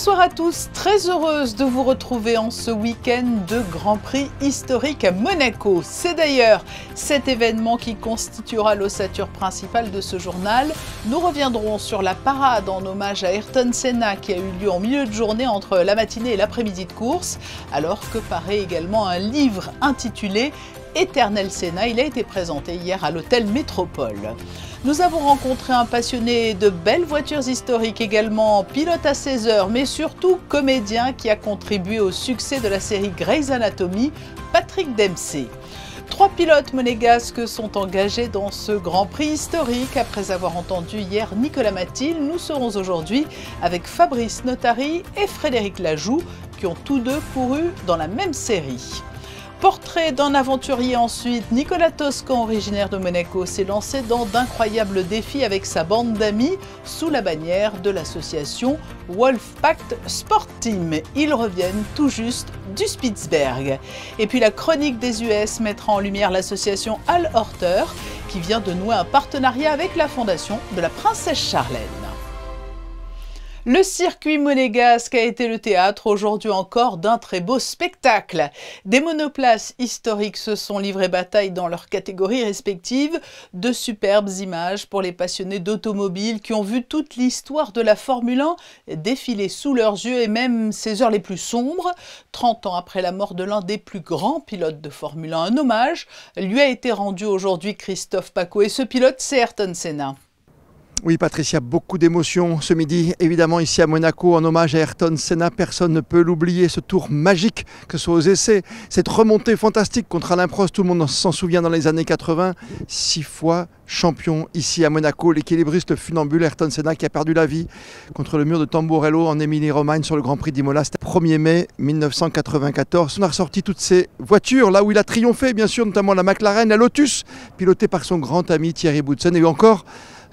Bonsoir à tous, très heureuse de vous retrouver en ce week-end de Grand Prix historique à Monaco. C'est d'ailleurs cet événement qui constituera l'ossature principale de ce journal. Nous reviendrons sur la parade en hommage à Ayrton Senna qui a eu lieu en milieu de journée entre la matinée et l'après-midi de course, alors que paraît également un livre intitulé Éternel Senna. Il a été présenté hier à l'hôtel Métropole. Nous avons rencontré un passionné de belles voitures historiques également, pilote à 16 heures, mais surtout comédien qui a contribué au succès de la série Grey's Anatomy, Patrick Dempsey. 3 pilotes monégasques sont engagés dans ce Grand Prix historique. Après avoir entendu hier Nicolas Mathil, nous serons aujourd'hui avec Fabrice Notary et Frédéric Lajoux, qui ont tous deux couru dans la même série. Portrait d'un aventurier ensuite, Nicolas Toscan, originaire de Monaco, s'est lancé dans d'incroyables défis avec sa bande d'amis sous la bannière de l'association Wolfpack Sport Team. Ils reviennent tout juste du Spitzberg. Et puis la chronique des US mettra en lumière l'association Al Horter qui vient de nouer un partenariat avec la fondation de la princesse Charlène. Le circuit monégasque a été le théâtre aujourd'hui encore d'un très beau spectacle. Des monoplaces historiques se sont livrées bataille dans leurs catégories respectives. De superbes images pour les passionnés d'automobile qui ont vu toute l'histoire de la Formule 1 défiler sous leurs yeux et même ses heures les plus sombres. 30 ans après la mort de l'un des plus grands pilotes de Formule 1, un hommage lui a été rendu aujourd'hui, Christophe Pacaud. Et ce pilote, c'est Ayrton Senna. Oui Patricia, beaucoup d'émotions ce midi, évidemment ici à Monaco, en hommage à Ayrton Senna. Personne ne peut l'oublier, ce tour magique, que ce soit aux essais, cette remontée fantastique contre Alain Prost, tout le monde s'en souvient dans les années 80. 6 fois champion ici à Monaco, l'équilibriste, le funambule Ayrton Senna qui a perdu la vie contre le mur de Tamburello en Émilie-Romagne sur le Grand Prix d'Imola. C'était le 1er mai 1994. On a ressorti toutes ces voitures, là où il a triomphé bien sûr, notamment la McLaren, la Lotus, pilotée par son grand ami Thierry Boutsen, et encore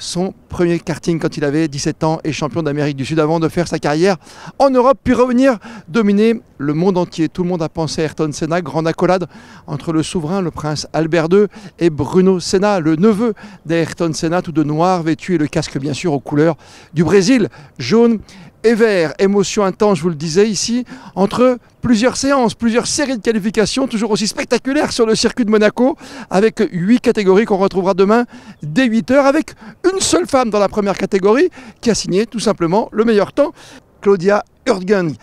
son premier karting quand il avait 17 ans et champion d'Amérique du Sud avant de faire sa carrière en Europe puis revenir dominer le monde entier. Tout le monde a pensé à Ayrton Senna, grande accolade entre le souverain, le prince Albert II et Bruno Senna, le neveu d'Ayrton Senna, tout de noir vêtu et le casque bien sûr aux couleurs du Brésil, jaune et vert. Émotion intense, je vous le disais ici, entre plusieurs séances, plusieurs séries de qualifications, toujours aussi spectaculaires sur le circuit de Monaco, avec 8 catégories qu'on retrouvera demain dès 8 h, avec une seule femme dans la première catégorie qui a signé tout simplement le meilleur temps, Claudia Urdgen,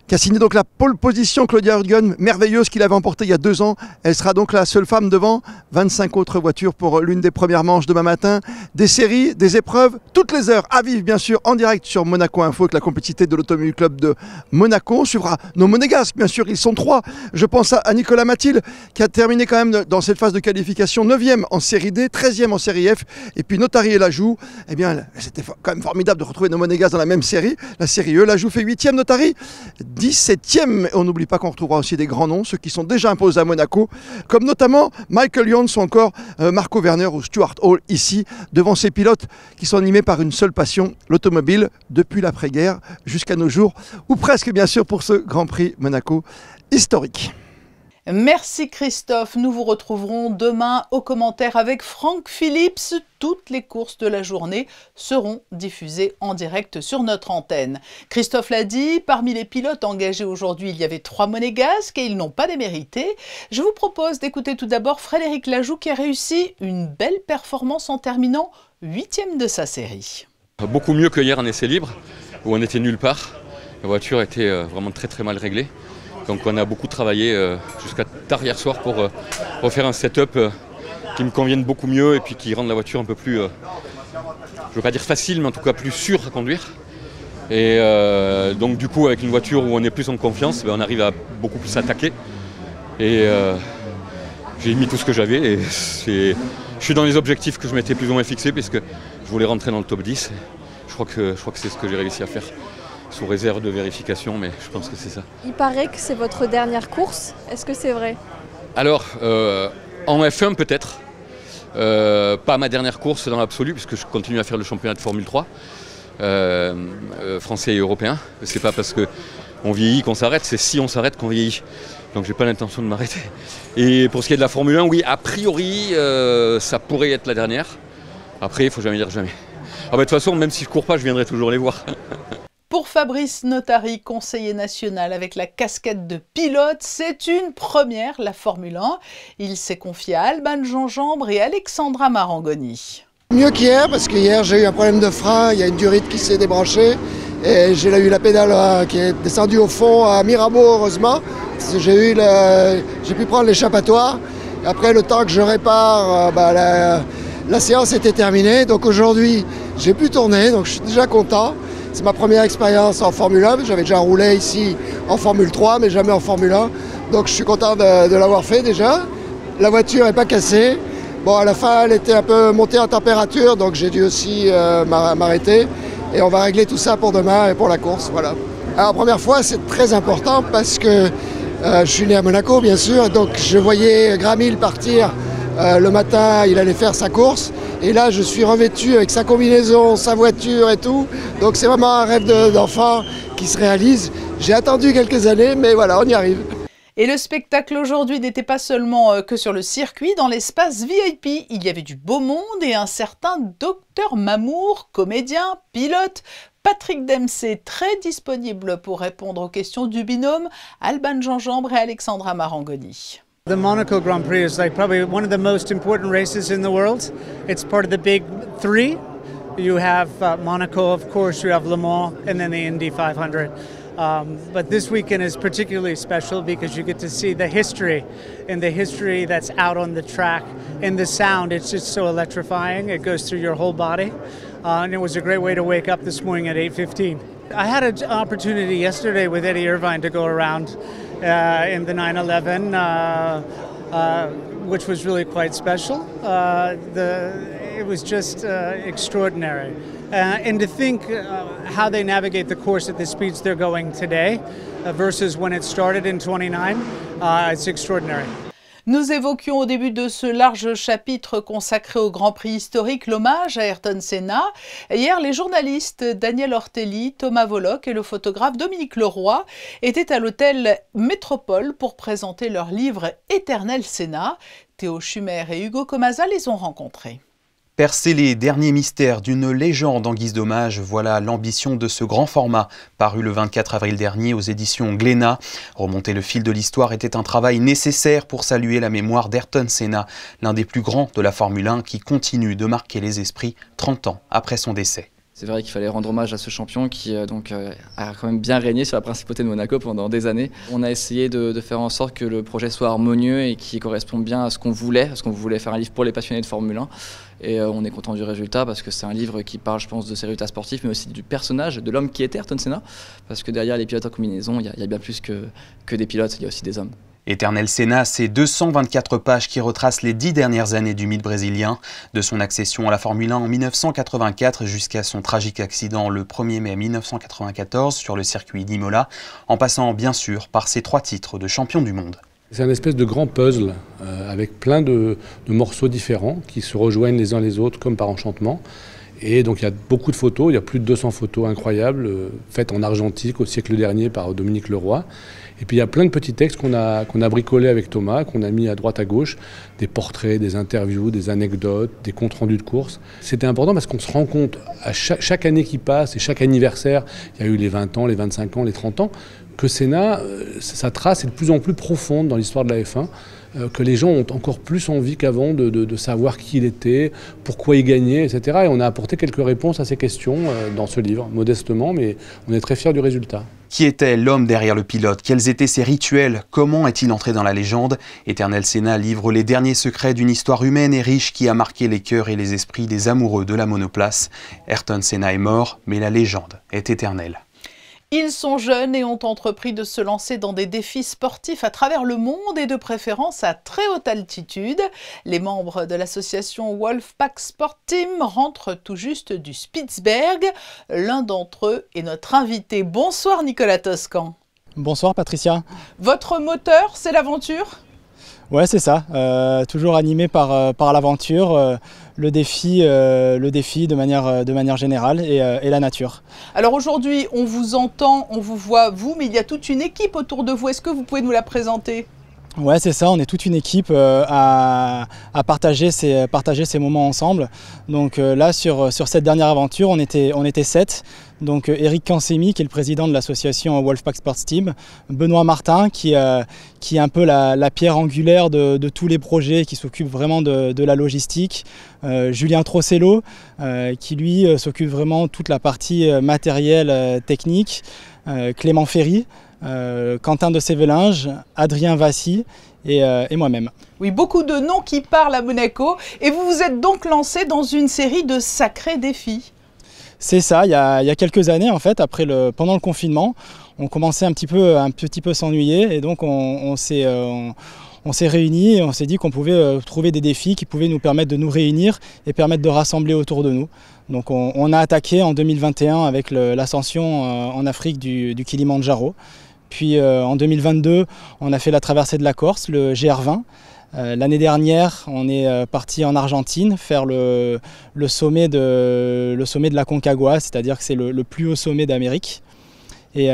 qui a signé donc la pole position. Claudia Urdgen, merveilleuse, qu'il avait emportée il y a 2 ans. Elle sera donc la seule femme devant 25 autres voitures pour l'une des premières manches demain matin. Des séries, des épreuves, toutes les heures à vivre bien sûr en direct sur Monaco Info avec la compétitivité de l'Automobile Club de Monaco. On suivra nos monégasques, bien sûr, ils sont 3. Je pense à Nicolas Mathil qui a terminé quand même dans cette phase de qualification 9e en série D, 13e en série F. Et puis Notary et Lajoux, eh bien c'était quand même formidable de retrouver nos monégasques dans la même série, la série E. Lajoux fait 8e, Notary 17e. On n'oublie pas qu'on retrouvera aussi des grands noms, ceux qui sont déjà imposés à Monaco, comme notamment Michael Jones ou encore Marco Werner ou Stuart Hall ici, devant ces pilotes qui sont animés par une seule passion, l'automobile, depuis l'après-guerre jusqu'à nos jours, ou presque bien sûr pour ce Grand Prix Monaco historique. Merci Christophe, nous vous retrouverons demain aux commentaires avec Franck Phillips. Toutes les courses de la journée seront diffusées en direct sur notre antenne. Christophe l'a dit, parmi les pilotes engagés aujourd'hui, il y avait 3 monégasques et ils n'ont pas démérité. Je vous propose d'écouter tout d'abord Frédéric Lajoux qui a réussi une belle performance en terminant 8e de sa série. Beaucoup mieux que hier en essai libre où on était nulle part. La voiture était vraiment très mal réglée. Donc on a beaucoup travaillé jusqu'à tard hier soir pour refaire un setup qui me convienne beaucoup mieux et puis qui rende la voiture un peu plus, je ne veux pas dire facile, mais en tout cas plus sûre à conduire. Et donc du coup avec une voiture où on est plus en confiance, on arrive à beaucoup plus attaquer. Et j'ai mis tout ce que j'avais et je suis dans les objectifs que je m'étais plus ou moins fixés puisque je voulais rentrer dans le top 10. Je crois que c'est ce que j'ai réussi à faire. Sous réserve de vérification, mais je pense que c'est ça. Il paraît que c'est votre dernière course, est-ce que c'est vrai? Alors, en F1 peut-être, pas ma dernière course dans l'absolu, puisque je continue à faire le championnat de Formule 3, français et européen. C'est pas parce qu'on vieillit qu'on s'arrête, c'est si on s'arrête qu'on vieillit. Donc j'ai pas l'intention de m'arrêter. Et pour ce qui est de la Formule 1, oui, a priori, ça pourrait être la dernière. Après, il faut jamais dire jamais. Ah bah, de toute façon, même si je cours pas, je viendrai toujours les voir. Pour Fabrice Notari, conseiller national avec la casquette de pilote, c'est une première, la Formule 1. Il s'est confié à Alban Gingembre et Alexandra Marangoni. Mieux qu'hier, parce qu'hier j'ai eu un problème de frein, il y a une durite qui s'est débranchée et j'ai eu la pédale qui est descendue au fond à Mirabeau, heureusement. J'ai pu prendre l'échappatoire. Après, le temps que je répare, la séance était terminée. Donc aujourd'hui, j'ai pu tourner, donc je suis déjà content. C'est ma première expérience en Formule 1. J'avais déjà roulé ici en Formule 3, mais jamais en Formule 1. Donc je suis content de l'avoir fait déjà. La voiture n'est pas cassée. Bon, à la fin, elle était un peu montée en température, donc j'ai dû aussi m'arrêter. Et on va régler tout ça pour demain et pour la course. Voilà. Alors, première fois, c'est très important parce que je suis né à Monaco, bien sûr. Donc je voyais Gramil partir le matin, il allait faire sa course. Et là, je suis revêtu avec sa combinaison, sa voiture et tout. Donc c'est vraiment un rêve d'enfant qui se réalise. J'ai attendu quelques années, mais voilà, on y arrive. Et le spectacle aujourd'hui n'était pas seulement que sur le circuit, dans l'espace VIP. Il y avait du beau monde et un certain Dr Mamour, comédien, pilote. Patrick Dempsey, très disponible pour répondre aux questions du binôme Alban Gingembre et Alexandra Marangoni. The Monaco Grand Prix is like probably one of the most important races in the world. It's part of the big three. You have Monaco, of course, you have Le Mans, and then the Indy 500. But this weekend is particularly special because you get to see the history and the history that's out on the track and the sound. It's just so electrifying. It goes through your whole body. And it was a great way to wake up this morning at 8:15. I had an opportunity yesterday with Eddie Irvine to go around in the 911, which was really quite special. It was just extraordinary. And to think how they navigate the course at the speeds they're going today versus when it started in 29, it's extraordinary. Nous évoquions au début de ce large chapitre consacré au Grand Prix historique l'hommage à Ayrton Senna. Hier, les journalistes Daniel Ortelli, Thomas Volok et le photographe Dominique Leroy étaient à l'hôtel Métropole pour présenter leur livre Éternel Senna. Théo Schumer et Hugo Comasa les ont rencontrés. Percer les derniers mystères d'une légende en guise d'hommage, voilà l'ambition de ce grand format, paru le 24 avril dernier aux éditions Glénat. Remonter le fil de l'histoire était un travail nécessaire pour saluer la mémoire d'Ayrton Senna, l'un des plus grands de la Formule 1 qui continue de marquer les esprits 30 ans après son décès. C'est vrai qu'il fallait rendre hommage à ce champion qui a quand même bien régné sur la principauté de Monaco pendant des années. On a essayé de faire en sorte que le projet soit harmonieux et qui corresponde bien à ce qu'on voulait, parce qu'on voulait faire un livre pour les passionnés de Formule 1. Et on est content du résultat parce que c'est un livre qui parle, je pense, de ses résultats sportifs, mais aussi du personnage, de l'homme qui était Ayrton Senna. Parce que derrière les pilotes en combinaison, il y a bien plus que des pilotes, il y a aussi des hommes. Éternel Senna, c'est 224 pages qui retracent les 10 dernières années du mythe brésilien, de son accession à la Formule 1 en 1984 jusqu'à son tragique accident le 1er mai 1994 sur le circuit d'Imola, en passant bien sûr par ses 3 titres de champion du monde. C'est un espèce de grand puzzle avec plein de morceaux différents qui se rejoignent les uns les autres comme par enchantement. Et donc il y a beaucoup de photos, il y a plus de 200 photos incroyables faites en argentique au siècle dernier par Dominique Leroy. Et puis il y a plein de petits textes qu'on a bricolés avec Thomas, qu'on a mis à droite à gauche, des portraits, des interviews, des anecdotes, des comptes rendus de course. C'était important parce qu'on se rend compte à chaque année qui passe et chaque anniversaire, il y a eu les 20 ans, les 25 ans, les 30 ans, que Senna, sa trace est de plus en plus profonde dans l'histoire de la F1. Que les gens ont encore plus envie qu'avant de savoir qui il était, pourquoi il gagnait, etc. Et on a apporté quelques réponses à ces questions dans ce livre, modestement, mais on est très fiers du résultat. Qui était l'homme derrière le pilote? Quels étaient ses rituels? Comment est-il entré dans la légende? Éternel Senna livre les derniers secrets d'une histoire humaine et riche qui a marqué les cœurs et les esprits des amoureux de la monoplace. Ayrton Senna est mort, mais la légende est éternelle. Ils sont jeunes et ont entrepris de se lancer dans des défis sportifs à travers le monde et de préférence à très haute altitude. Les membres de l'association Wolfpack Sport Team rentrent tout juste du Spitzberg. L'un d'entre eux est notre invité. Bonsoir Nicolas Toscan. Bonsoir Patricia. Votre moteur, c'est l'aventure ? Ouais, c'est ça. Toujours animé par l'aventure, le défi de manière générale et la nature. Alors aujourd'hui, on vous entend, on vous voit vous, mais il y a toute une équipe autour de vous. Est-ce que vous pouvez nous la présenter ? Ouais, c'est ça, on est toute une équipe à partager ces moments ensemble. Donc là, sur cette dernière aventure, on était 7. Donc Eric Cansemi, qui est le président de l'association Wolfpack Sports Team, Benoît Martin, qui est un peu la pierre angulaire de tous les projets, qui s'occupe vraiment de la logistique, Julien Trossello, qui lui s'occupe vraiment de toute la partie matérielle technique, Clément Ferry, Quentin de Sévelinge, Adrien Vassy et moi-même. Oui, beaucoup de noms qui parlent à Monaco et vous vous êtes donc lancé dans une série de sacrés défis. C'est ça, il y a quelques années en fait, pendant le confinement, on commençait un petit peu s'ennuyer et donc on s'est réunis et on s'est dit qu'on pouvait trouver des défis qui pouvaient nous permettre de nous réunir et permettre de rassembler autour de nous. Donc on a attaqué en 2021 avec l'ascension en Afrique du Kilimandjaro. Puis en 2022, on a fait la traversée de la Corse, le GR20. L'année dernière, on est parti en Argentine faire le sommet de la Concagua, c'est-à-dire que c'est le plus haut sommet d'Amérique. Et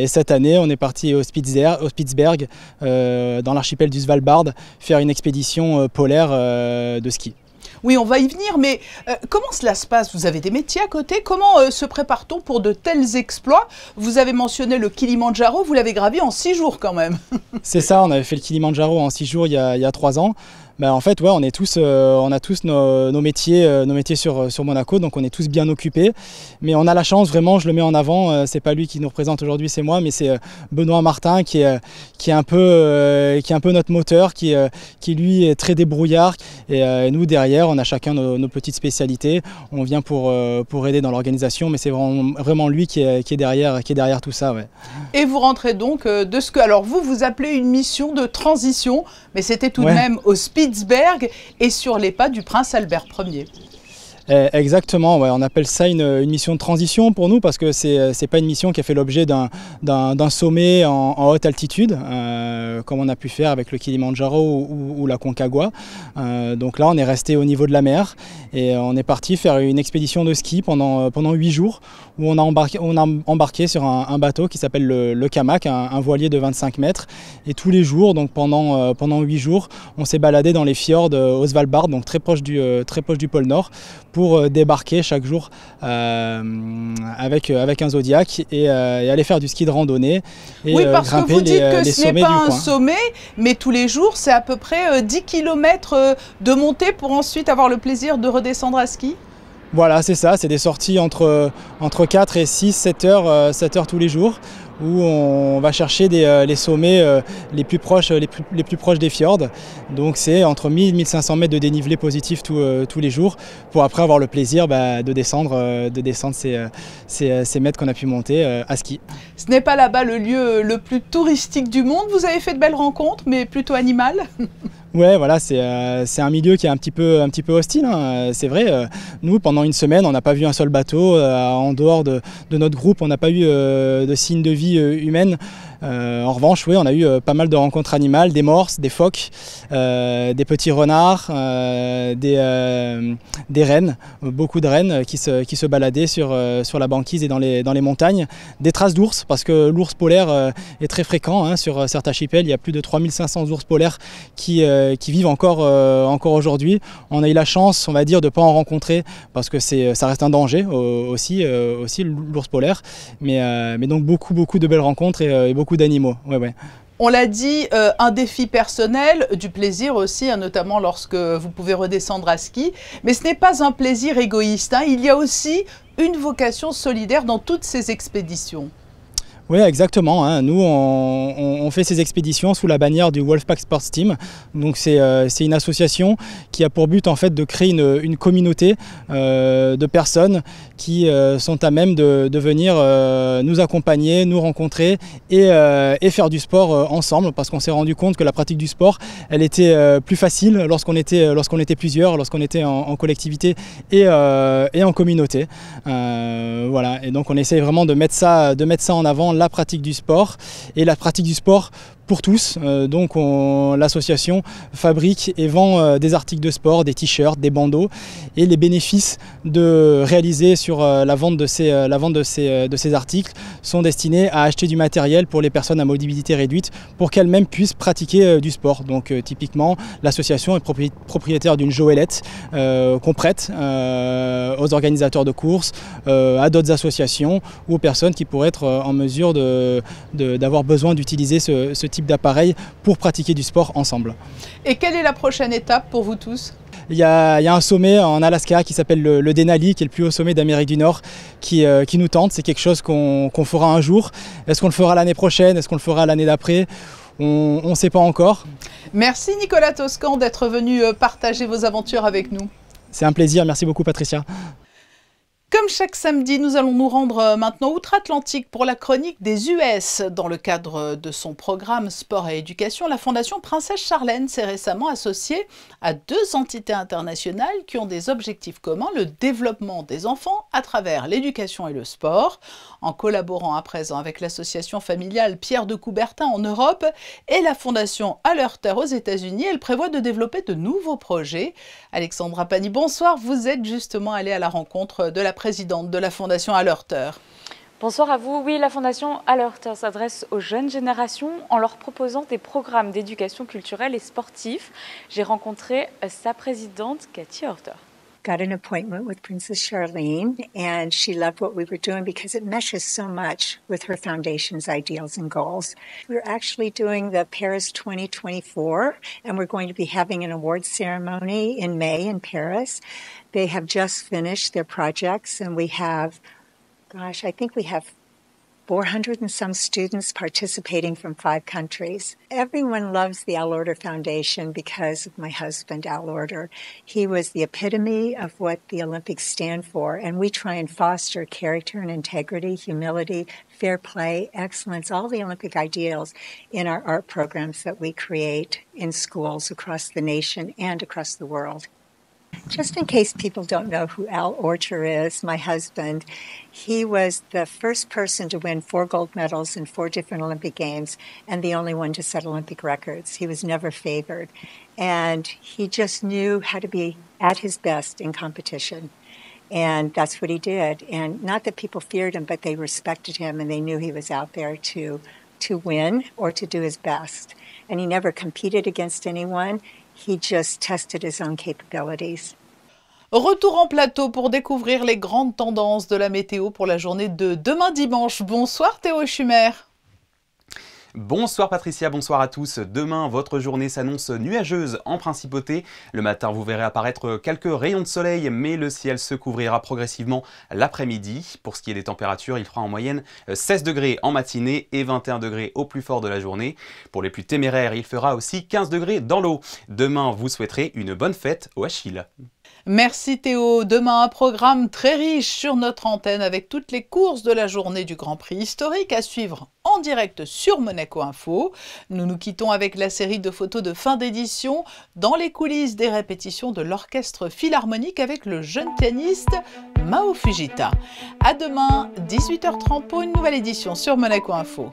cette année, on est parti au Spitzberg, dans l'archipel du Svalbard, faire une expédition polaire de ski. Oui, on va y venir, mais comment cela se passe? Vous avez des métiers à côté? Comment se prépare-t-on pour de tels exploits? Vous avez mentionné le Kilimandjaro, vous l'avez gravi en 6 jours quand même. C'est ça, on avait fait le Kilimandjaro en 6 jours il y a 3 ans. Ben, en fait, ouais, on a tous nos métiers sur Monaco, donc on est tous bien occupés. Mais on a la chance, vraiment, je le mets en avant, c'est pas lui qui nous représente aujourd'hui, c'est moi, mais c'est Benoît Martin qui est un peu notre moteur, qui lui est très débrouillard. Et nous, derrière, on a chacun nos petites spécialités. On vient pour aider dans l'organisation, mais c'est vraiment lui qui est derrière tout ça. Ouais. Et vous rentrez donc de ce que, alors vous appelez une mission de transition, mais c'était tout de même au Spitzberg et sur les pas du prince Albert Ier. Exactement, ouais, on appelle ça une mission de transition pour nous parce que c'est pas une mission qui a fait l'objet d'un sommet en haute altitude comme on a pu faire avec le Kilimandjaro ou la Concagua. Donc là on est resté au niveau de la mer et on est parti faire une expédition de ski pendant 8 jours où on a embarqué sur un bateau qui s'appelle le Kamak, un voilier de 25 mètres et tous les jours, donc pendant 8 jours, on s'est baladé dans les fjords au Svalbard, donc très proche du pôle Nord, pour débarquer chaque jour avec un Zodiac et aller faire du ski de randonnée et oui, parce que vous dites que ce n'est pas un coin. Sommet, mais tous les jours, c'est à peu près 10 km de montée pour ensuite avoir le plaisir de redescendre à ski. Voilà, c'est ça, c'est des sorties entre 4 et 6, 7 heures tous les jours, où on va chercher les sommets les plus proches des fjords. Donc c'est entre 1000 et 1500 mètres de dénivelé positif tous les jours, pour après avoir le plaisir de descendre ces mètres qu'on a pu monter à ski. Ce n'est pas là-bas le lieu le plus touristique du monde, vous avez fait de belles rencontres, mais plutôt animales. Ouais, voilà, c'est un milieu qui est un petit peu hostile, hein, c'est vrai. Nous, pendant une semaine, on n'a pas vu un seul bateau. En dehors de notre groupe, on n'a pas eu de signes de vie humaine. En revanche, oui, on a eu pas mal de rencontres animales, des morses, des phoques, des petits renards, des rennes, beaucoup de rennes qui se baladaient sur la banquise et dans les montagnes, des traces d'ours, parce que l'ours polaire est très fréquent, hein, sur certains archipels. Il y a plus de 3500 ours polaires qui vivent encore aujourd'hui. On a eu la chance, on va dire, de ne pas en rencontrer, parce que ça reste un danger aussi l'ours polaire, mais donc beaucoup de belles rencontres et beaucoup d'animaux. Ouais. On l'a dit, un défi personnel, du plaisir aussi, hein, notamment lorsque vous pouvez redescendre à ski. Mais ce n'est pas un plaisir égoïste, hein. Il y a aussi une vocation solidaire dans toutes ces expéditions. Oui, exactement, hein. Nous, on fait ces expéditions sous la bannière du Wolfpack Sports Team. Donc c'est une association qui a pour but en fait de créer une communauté de personnes qui sont à même de venir nous accompagner, nous rencontrer et faire du sport ensemble, parce qu'on s'est rendu compte que la pratique du sport, elle était plus facile lorsqu'on était plusieurs, lorsqu'on était en collectivité et en communauté. Voilà, et donc on essaie vraiment de mettre ça en avant, la pratique du sport, et la pratique du sport pour tous. Donc l'association fabrique et vend des articles de sport, des t-shirts, des bandeaux, et les bénéfices réalisés sur la vente de ces articles sont destinés à acheter du matériel pour les personnes à mobilité réduite pour qu'elles-mêmes puissent pratiquer du sport. Donc typiquement, l'association est propriétaire d'une joëlette qu'on prête aux organisateurs de courses, à d'autres associations ou aux personnes qui pourraient être en mesure d'avoir besoin d'utiliser ce type d'appareil pour pratiquer du sport ensemble. Et quelle est la prochaine étape pour vous tous ? Il y a un sommet en Alaska qui s'appelle le Denali, qui est le plus haut sommet d'Amérique du Nord, qui nous tente. C'est quelque chose qu'on fera un jour. Est-ce qu'on le fera l'année prochaine? Est-ce qu'on le fera l'année d'après? On ne sait pas encore. Merci Nicolas Toscan d'être venu partager vos aventures avec nous. C'est un plaisir. Merci beaucoup Patricia. Comme chaque samedi, nous allons nous rendre maintenant outre-Atlantique pour la chronique des US. Dans le cadre de son programme Sport et Éducation, la Fondation Princesse Charlène s'est récemment associée à 2 entités internationales qui ont des objectifs communs, le développement des enfants à travers l'éducation et le sport. En collaborant à présent avec l'association familiale Pierre de Coubertin en Europe et la Fondation Alerter aux États-Unis, elle prévoit de développer de nouveaux projets. Alexandra Pani, bonsoir. Vous êtes justement allée à la rencontre de la présidente de la Fondation Alerter. Bonsoir à vous. Oui, la Fondation Alerter s'adresse aux jeunes générations en leur proposant des programmes d'éducation culturelle et sportive. J'ai rencontré sa présidente, Cathy Horter. Got an appointment with Princess Charlene, and she loved what we were doing because it meshes so much with her foundation's ideals and goals. We're actually doing the Paris 2024, and we're going to be having an awards ceremony in May in Paris. They have just finished their projects, and we have, gosh, I think we have 400 and some students participating from 5 countries. Everyone loves the Al Order Foundation because of my husband, Al Order. He was the epitome of what the Olympics stand for, and we try and foster character and integrity, humility, fair play, excellence, all the Olympic ideals in our art programs that we create in schools across the nation and across the world. Just in case people don't know who Al Orter is, my husband, he was the first person to win 4 gold medals in 4 different Olympic Games and the only one to set Olympic records. He was never favored. And he just knew how to be at his best in competition. And that's what he did. And not that people feared him, but they respected him and they knew he was out there to win or to do his best. And he never competed against anyone. He just tested his own capabilities. Retour en plateau pour découvrir les grandes tendances de la météo pour la journée de demain dimanche. Bonsoir Théo Schumer. Bonsoir Patricia, bonsoir à tous. Demain, votre journée s'annonce nuageuse en principauté. Le matin, vous verrez apparaître quelques rayons de soleil, mais le ciel se couvrira progressivement l'après-midi. Pour ce qui est des températures, il fera en moyenne 16 degrés en matinée et 21 degrés au plus fort de la journée. Pour les plus téméraires, il fera aussi 15 degrés dans l'eau. Demain, vous souhaiterez une bonne fête au Achille. Merci Théo. Demain, un programme très riche sur notre antenne avec toutes les courses de la journée du Grand Prix historique à suivre en direct sur Monaco Info. Nous nous quittons avec la série de photos de fin d'édition dans les coulisses des répétitions de l'Orchestre Philharmonique avec le jeune pianiste Mao Fujita. À demain, 18h30 pour une nouvelle édition sur Monaco Info.